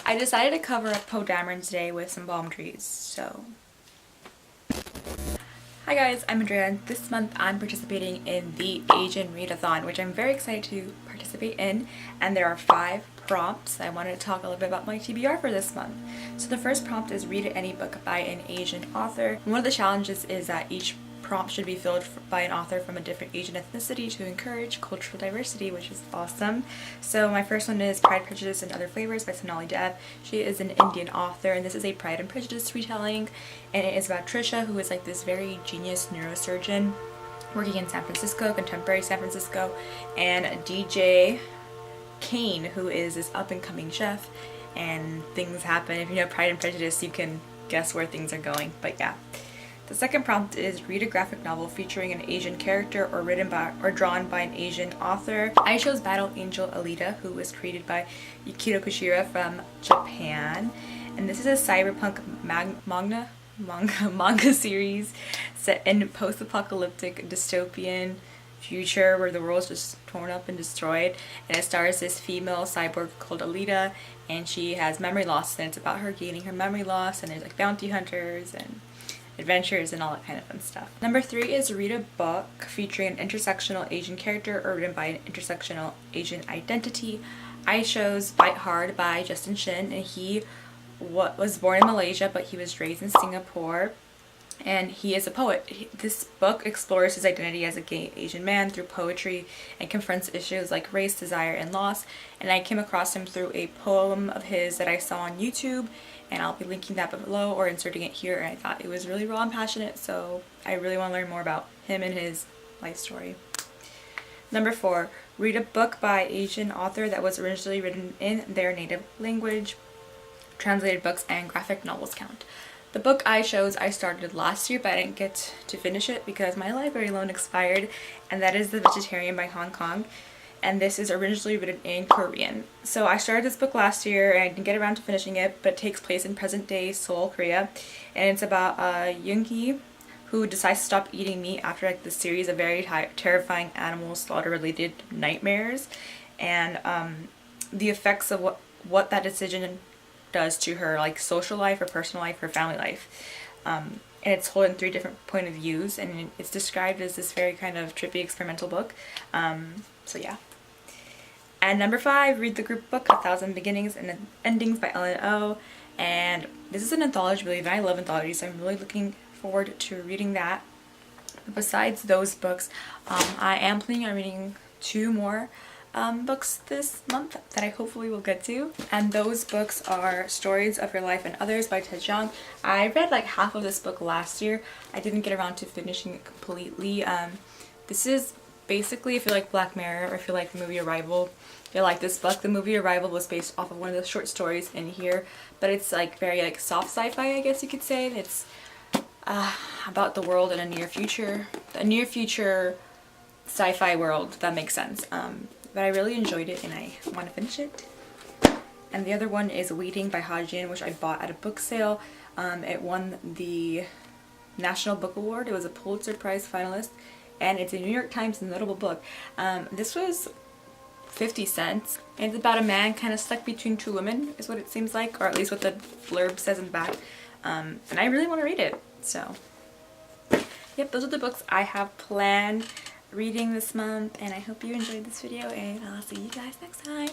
I decided to cover up Poe Dameron today with some palm trees, so... Hi guys, I'm Andrea, and this month I'm participating in the Asian Readathon, which I'm very excited to participate in, and there are 5 prompts. I wanted to talk a little bit about my TBR for this month. So the first prompt is read any book by an Asian author. And one of the challenges is that each prompt should be filled by an author from a different Asian ethnicity to encourage cultural diversity, which is awesome. So my first one is Pride, Prejudice, and Other Flavors by Sonali Dev. She is an Indian author, and this is a Pride and Prejudice retelling, and it is about Trisha, who is like this very genius neurosurgeon working in San Francisco, contemporary San Francisco, and DJ Kane, who is this up-and-coming chef, and things happen. If you know Pride and Prejudice, you can guess where things are going, but yeah. The second prompt is read a graphic novel featuring an Asian character or written by or drawn by an Asian author. I chose Battle Angel Alita, who was created by Yukito Kushida from Japan, and this is a cyberpunk manga series set in post-apocalyptic dystopian future where the world's just torn up and destroyed, and it stars this female cyborg called Alita, and she has memory loss, and it's about her gaining her memory loss, and there's like bounty hunters and adventures and all that kind of fun stuff. Number 3 is read a book featuring an intersectional Asian character or written by an intersectional Asian identity. I chose Fight Hard by Justin Shin, and he was born in Malaysia, but he was raised in Singapore, and he is a poet. This book explores his identity as a gay Asian man through poetry and confronts issues like race, desire, and loss. And I came across him through a poem of his that I saw on YouTube, and I'll be linking that below or inserting it here, and I thought it was really raw and passionate, so I really want to learn more about him and his life story. Number 4, read a book by Asian author that was originally written in their native language. Translated books and graphic novels count. The book I chose I started last year, but I didn't get to finish it because my library loan expired, and that is The Vegetarian by Hong Kong, and this is originally written in Korean. So I started this book last year and I didn't get around to finishing it, but it takes place in present-day Seoul, Korea, and it's about Yoongi, who decides to stop eating meat after like this series of very terrifying animal slaughter-related nightmares, and the effects of what that decision does to her like social life, her personal life, her family life. And it's told in 3 different point of views, and it's described as this very kind of trippy experimental book. So yeah. And number 5, read the group book A Thousand Beginnings and Endings by Ellen O. And this is an anthology, really, and I love anthologies, so I'm really looking forward to reading that. But besides those books, I am planning on reading 2 more books this month that I hopefully will get to, and those books are Stories of Your Life and Others by Ted Chiang. I read like half of this book last year. I didn't get around to finishing it completely. This is basically, if you like Black Mirror or if you like the movie Arrival, if you like this book. The movie Arrival was based off of one of the short stories in here, but it's like very like soft sci-fi, I guess you could say. It's about the world in a near future sci-fi world, if that makes sense. But I really enjoyed it and I want to finish it. And the other one is Waiting by Ha Jin, which I bought at a book sale. It won the National Book Award. It was a Pulitzer Prize finalist, and it's a New York Times notable book. This was 50 cents, and it's about a man kind of stuck between 2 women, is what it seems like, or at least what the blurb says in the back. And I really want to read it, so yep, those are the books I have planned reading this month, and I hope you enjoyed this video, and I'll see you guys next time.